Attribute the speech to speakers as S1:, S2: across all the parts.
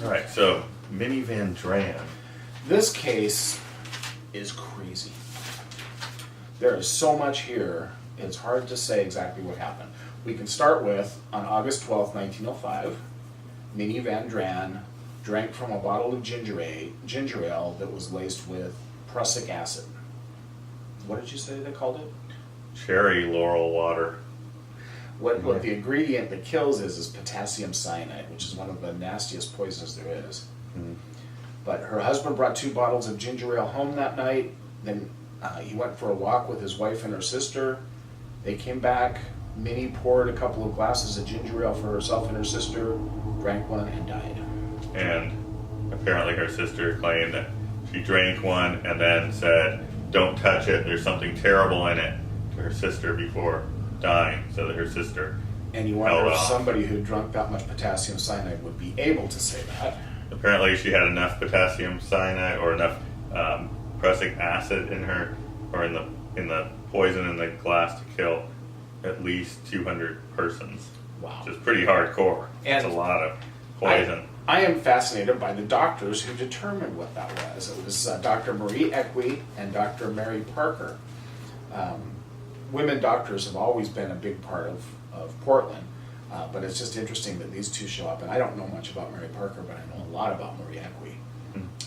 S1: All right, so Minnie Van Dran.
S2: This case is crazy. There is so much here, it's hard to say exactly what happened. We can start with, on August 12th, 1905, Minnie Van Dran drank from a bottle of ginger ale that was laced with prussic acid. What did you say they called it?
S1: Cherry laurel water.
S2: What the ingredient that kills is potassium cyanide, which is one of the nastiest poisons there is.
S1: Mm-hmm.
S2: But her husband brought 2 bottles of ginger ale home that night. Then he went for a walk with his wife and her sister. They came back. Minnie poured a couple of glasses of ginger ale for herself and her sister, drank one, and died.
S1: And apparently her sister claimed that she drank one and then said, "Don't touch it, there's something terrible in it," to her sister before dying, so that her sister
S2: And you wonder
S1: held
S2: if
S1: off.
S2: somebody who drank that much potassium cyanide would be able to say that.
S1: Apparently she had enough potassium cyanide or enough prussic acid in her, or in the poison in the glass to kill at least 200 persons.
S2: Wow.
S1: Which is pretty hardcore. It's a
S2: And
S1: lot of poison.
S2: I am fascinated by the doctors who determined what that was. It was Dr. Marie Equi and Dr. Mary Parker. Women doctors have always been a big part of Portland, but it's just interesting that these two show up. And I don't know much about Mary Parker, but I know a lot about Marie Equi.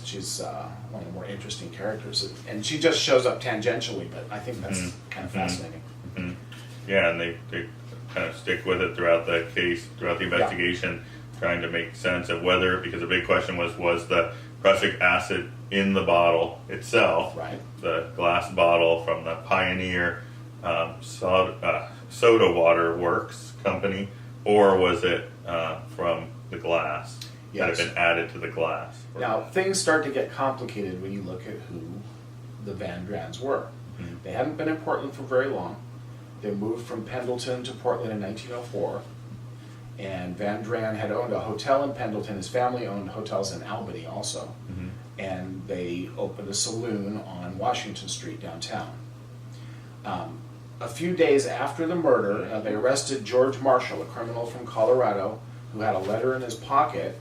S2: She's one of the more interesting characters. And she just shows up tangentially, but I think that's kind of fascinating.
S1: Mm-hmm. Yeah, and they kind of stick with it throughout the case, throughout the investigation, trying to make sense of whether, because the big question was the prussic acid in the bottle itself,
S2: Right.
S1: the glass bottle from the Pioneer Soda Water Works company, or was it from the glass that had
S2: Yes.
S1: been added to the glass?
S2: Now, things start to get complicated when you look at who the Van Drans were. They hadn't been in Portland for very long. They moved from Pendleton to Portland in 1904. And Van Dran had owned a hotel in Pendleton. His family owned hotels in Albany also. And they opened a saloon on Washington Street downtown. A few days after the murder, they arrested George Marshall, a criminal from Colorado, who had a letter in his pocket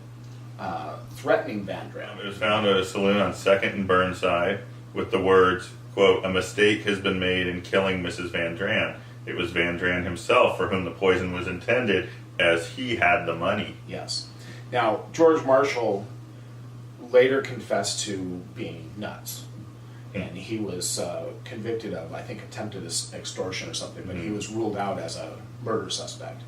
S2: threatening Van Dran.
S1: It was found at a saloon on 2nd and Burnside with the words, quote, "A mistake has been made in killing Mrs. Van Dran. It was Van Dran himself for whom the poison was intended, as he had the money."
S2: Yes. Now, George Marshall later confessed to being nuts. And he was convicted of, I think, attempted extortion or something, but he was ruled out as a murder suspect.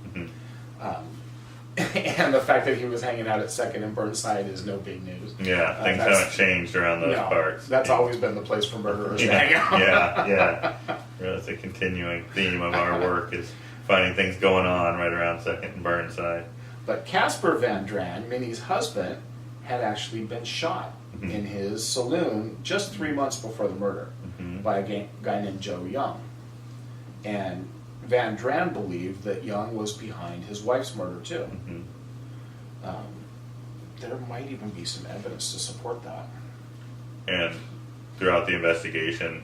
S2: And the fact that he was hanging out at 2nd and Burnside is no big news.
S1: Yeah, things haven't changed around those parts.
S2: That's always been the place for murderers to hang out.
S1: Yeah. That's a continuing theme of our work, is finding things going on right around 2nd and Burnside.
S2: But Caspar Van Dran, Minnie's husband, had actually been shot in his saloon just 3 months before the murder by a guy named Joe Young. And Van Dran believed that Young was behind his wife's murder too. There might even be some evidence to support that.
S1: And throughout the investigation,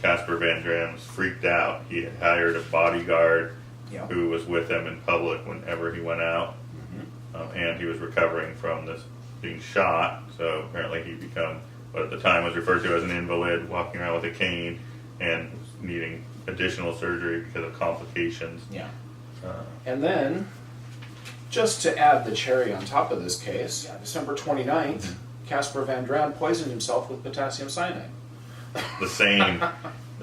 S1: Caspar Van Dran was freaked out. He had hired a bodyguard who was with him in public whenever he went out. And he was recovering from this being shot, so apparently he became what at the time was referred to as an invalid, walking around with a cane and needing additional surgery because of complications.
S2: And then, just to add the cherry on top of this case, December 29th, Caspar Van Dran poisoned himself with potassium cyanide.
S1: The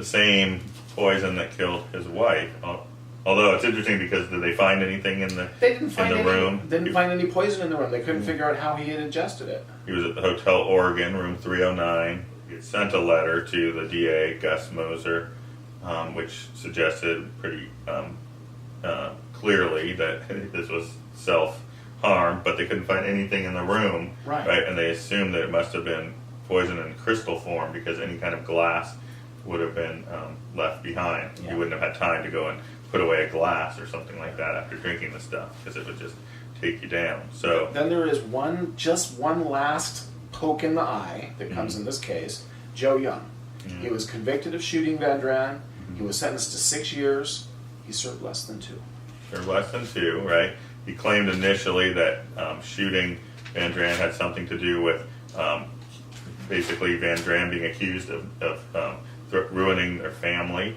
S1: same poison that killed his wife. Although it's interesting because did they find anything in the room?
S2: They didn't find any poison in the room. They couldn't figure out how he had ingested it.
S1: He was at the Hotel Oregon, room 309. He had sent a letter to the DA, Gus Moser, which suggested pretty clearly that this was self-harm, but they couldn't find anything in the room. Right? And they assumed that it must have been poison in crystal form because any kind of glass would have been left behind. You wouldn't have had time to go and put away a glass or something like that after drinking the stuff, because it would just take you down. So
S2: then there is just one last poke in the eye that comes in this case. Joe Young. He was convicted of shooting Van Dran. He was sentenced to 6 years. He served less than 2.
S1: Served less than 2, right? He claimed initially that shooting Van Dran had something to do with basically Van Dran being accused of ruining their family,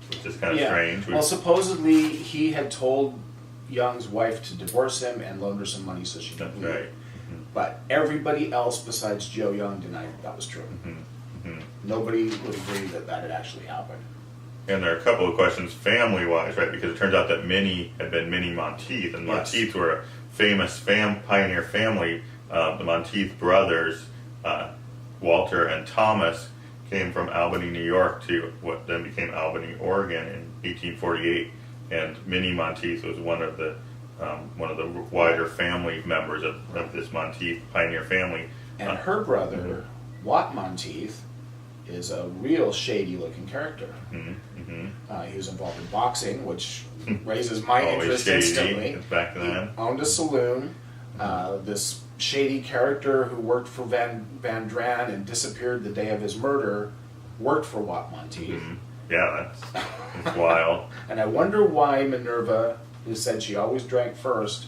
S1: which is kind of strange.
S2: Well, supposedly he had told Young's wife to divorce him and loan her some money so she could leave.
S1: Right.
S2: But everybody else besides Joe Young denied that was true. Nobody would agree that that had actually happened.
S1: And there are a couple of questions family-wise, right? Because it turns out that Minnie had been Minnie Monteith, and Monteith were a famous pioneer family. The Monteith brothers, Walter and Thomas, came from Albany, New York to what then became Albany, Oregon in 1848. And Minnie Monteith was one of the wider family members of this Monteith pioneer family.
S2: And her brother, Wat Monteith, is a real shady-looking character. He was involved in boxing, which raises my interest instantly.
S1: Back then.
S2: He owned a saloon. This shady character who worked for Van Dran and disappeared the day of his murder worked for Wat Monteith.
S1: Yeah, that's wild.
S2: And I wonder why Minerva, who said she always drank first,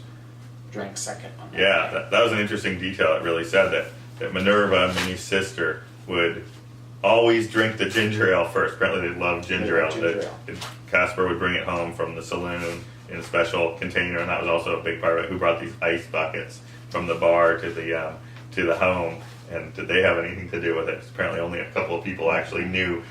S2: drank second on that.
S1: Yeah, that was an interesting detail. It really said that Minerva, Minnie's sister, would always drink the ginger ale first. Apparently they loved ginger ale. Caspar would bring it home from the saloon in a special container, and that was also a big part of it. Who brought these ice buckets from the bar to the home, and did they have anything to do with it? Apparently only a couple of people actually knew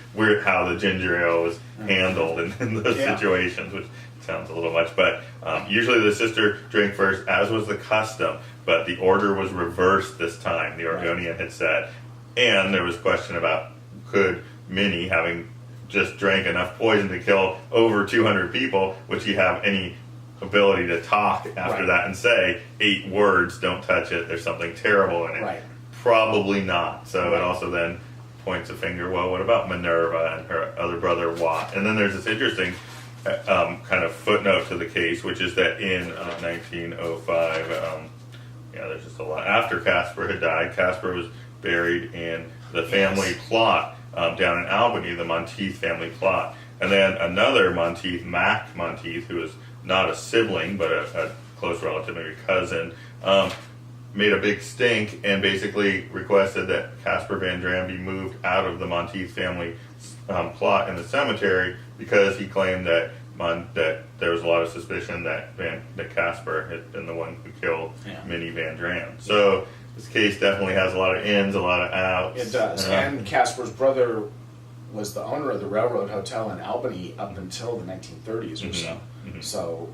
S1: how the ginger ale was handled in those situations, which sounds a little much. But usually the sister drank first, as was the custom, but the order was reversed this time, the Oregonian had said. And there was a question about, could Minnie, having just drank enough poison to kill over 200 people, would she have any ability to talk after that and say 8 words, don't touch it, there's something terrible in it? Probably not. So it also then points a finger, well, what about Minerva and her other brother Wat? And then there's this interesting kind of footnote to the case, which is that in 1905, there's just a lot. After Caspar had died, Caspar was buried in the family plot down in Albany, the Monteith family plot. And then another Monteith, Mac Monteith, who was not a sibling, but a close relative, maybe cousin, made a big stink and basically requested that Caspar Van Dran be moved out of the Monteith family plot in the cemetery because he claimed that there was a lot of suspicion that Caspar had been the one who killed Minnie Van Dran. So this case definitely has a lot of ins, a lot of outs.
S2: It does. And Caspar's brother was the owner of the Railroad Hotel in Albany up until the 1930s or so. So,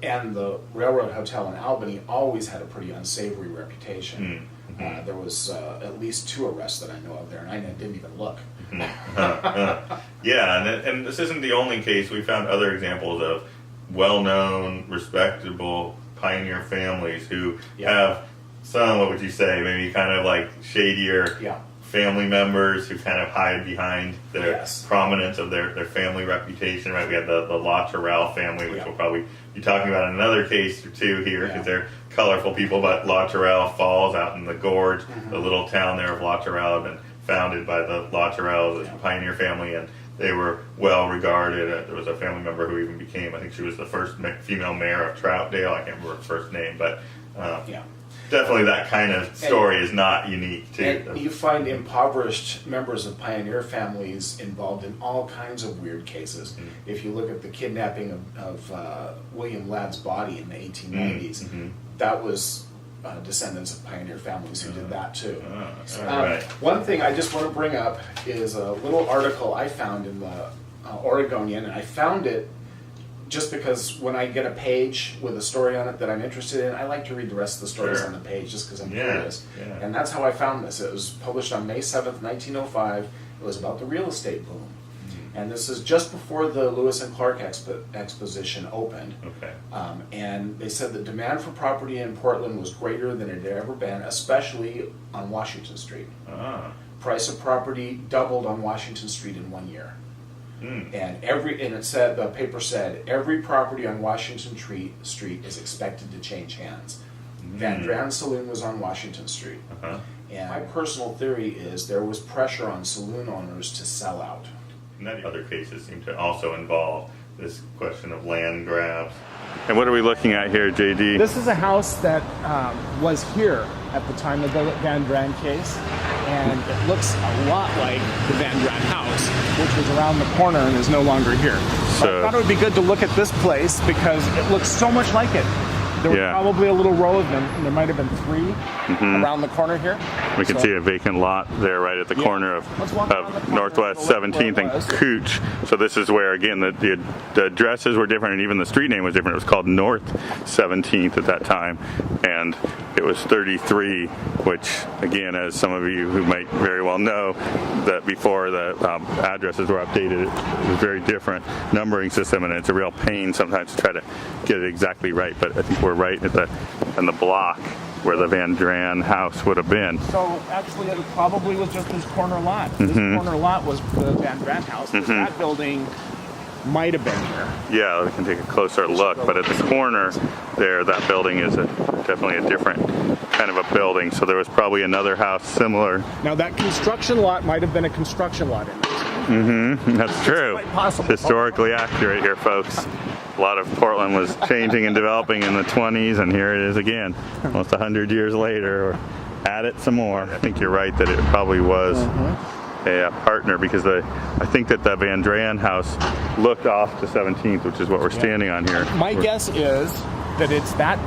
S2: and the Railroad Hotel in Albany always had a pretty unsavory reputation. There was at least 2 arrests that I know of there, and I didn't even look.
S1: And this isn't the only case. We found other examples of well-known, respectable pioneer families who have some, what would you say, maybe kind of like shadier family members who kind of hide behind their prominence of their family reputation, right? We had the La Terrell family, which we'll probably be talking about in another case or two here, because they're colorful people, but La Terrell Falls out in the gorge, the little town there of La Terrell, had been founded by the La Terrells, the pioneer family, and they were well regarded. There was a family member who even became, I think she was the first female mayor of Troutdale, I can't remember her first name, but definitely that kind of story is not unique to.
S2: And you find impoverished members of pioneer families involved in all kinds of weird cases. If you look at the kidnapping of William Ladd's body in the 1890s, that was descendants of pioneer families who did that too. One thing I just want to bring up is a little article I found in the Oregonian, and I found it just because when I get a page with a story on it that I'm interested in, I like to read the rest of the stories on the page just because I'm curious. And that's how I found this. It was published on May 7th, 1905. It was about the real estate boom. And this is just before the Lewis and Clark exposition opened. And they said the demand for property in Portland was greater than it had ever been, especially on Washington Street. Price of property doubled on Washington Street in 1 year. And it said, the paper said, every property on Washington Street is expected to change hands. Van Dran's saloon was on Washington Street. And my personal theory is there was pressure on saloon owners to sell out.
S1: And then other cases seem to also involve this question of land grabs. And what are we looking at here, JD?
S3: This is a house that was here at the time of the Van Dran case, and it looks a lot like the Van Dran house, which was around the corner and is no longer here. So I thought it would be good to look at this place because it looks so much like it. There was probably a little row of them, and there might have been 3 around the corner here.
S1: We can see a vacant lot there right at the corner of Northwest 17th and Cooch. So this is where, again, the addresses were different, and even the street name was different. It was called North 17th at that time, and it was 33, which, again, as some of you who might very well know, that before the addresses were updated, it was a very different numbering system, and it's a real pain sometimes to try to get it exactly right. But I think we're right at in the block where the Van Dran house would have been.
S3: So actually it probably was just this corner lot. This corner lot was the Van Dran house. That building might have been here.
S1: Yeah, we can take a closer look, but at the corner there, that building is definitely a different kind of a building. So there was probably another house similar.
S3: Now that construction lot might have been a construction lot in this.
S1: That's true. Historically accurate here, folks. A lot of Portland was changing and developing in the 20s, and here it is again, almost 100 years later, or add it some more. I think you're right that it probably was a partner, because I think that the Van Dran house looked off to 17th, which is what we're standing on here.
S3: My guess is that it's that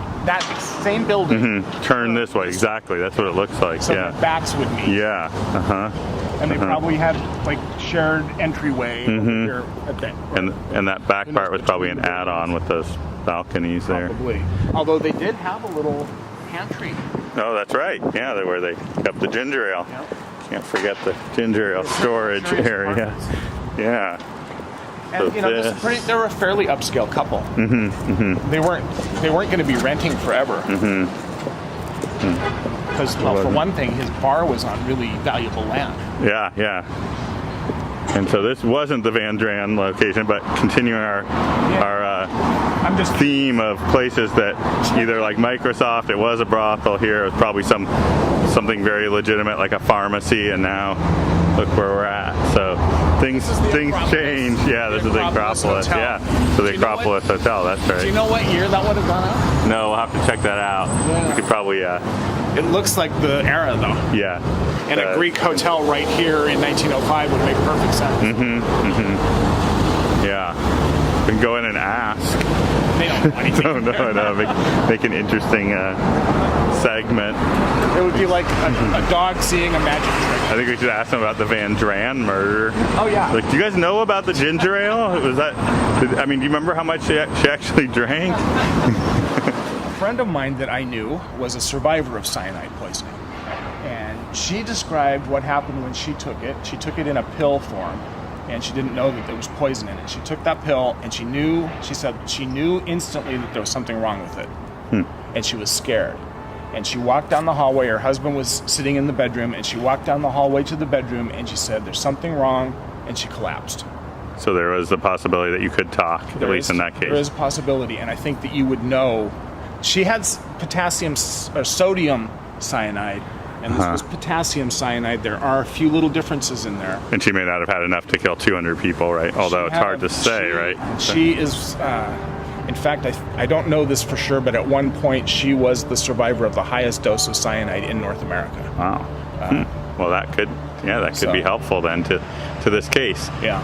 S3: same building.
S1: Turn this way, exactly. That's what it looks like.
S3: So the backs would meet.
S1: Yeah.
S3: And they probably had like shared entryway here at that.
S1: And that back part was probably an add-on with those balconies there.
S3: Probably. Although they did have a little pantry.
S1: Oh, that's right. Yeah, where they kept the ginger ale.
S3: Yep.
S1: Can't forget the ginger ale storage area. Yeah.
S3: And so they were a fairly upscale couple. They weren't going to be renting forever. Because, for one thing, his bar was on really valuable land.
S1: Yeah. And so this wasn't the Van Dran location, but continuing our theme of places that either like Microsoft, it was a brothel here, it was probably something very legitimate like a pharmacy, and now look where we're at. So things change. Yeah, this is the Acropolis. Yeah, so the Acropolis Hotel, that's right.
S3: Do you know what year that would have gone up?
S1: No, we'll have to check that out. We could probably...
S3: It looks like the era, though.
S1: Yeah.
S3: And a Greek hotel right here in 1905 would make perfect sense.
S1: Yeah. We can go in and ask.
S3: They don't know anything.
S1: No. Make an interesting segment.
S3: It would be like a dog seeing a magic trick.
S1: I think we should ask them about the Van Dran murder.
S3: Oh, yeah.
S1: Like, do you guys know about the ginger ale? Do you remember how much she actually drank?
S3: A friend of mine that I knew was a survivor of cyanide poisoning. And she described what happened when she took it. She took it in a pill form, and she didn't know that there was poison in it. She took that pill, and she said she knew instantly that there was something wrong with it. And she was scared. And she walked down the hallway. Her husband was sitting in the bedroom, and she walked down the hallway to the bedroom, and she said, "There's something wrong," and she collapsed.
S1: So there was the possibility that you could talk, at least in that case.
S3: There is a possibility, and I think that you would know. She had sodium cyanide, and this was potassium cyanide. There are a few little differences in there.
S1: And she may not have had enough to kill 200 people, right? Although it's hard to say, right?
S3: She is, in fact, I don't know this for sure, but at one point she was the survivor of the highest dose of cyanide in North America.
S1: Wow. Well, that could be helpful then to this case.
S3: Yeah.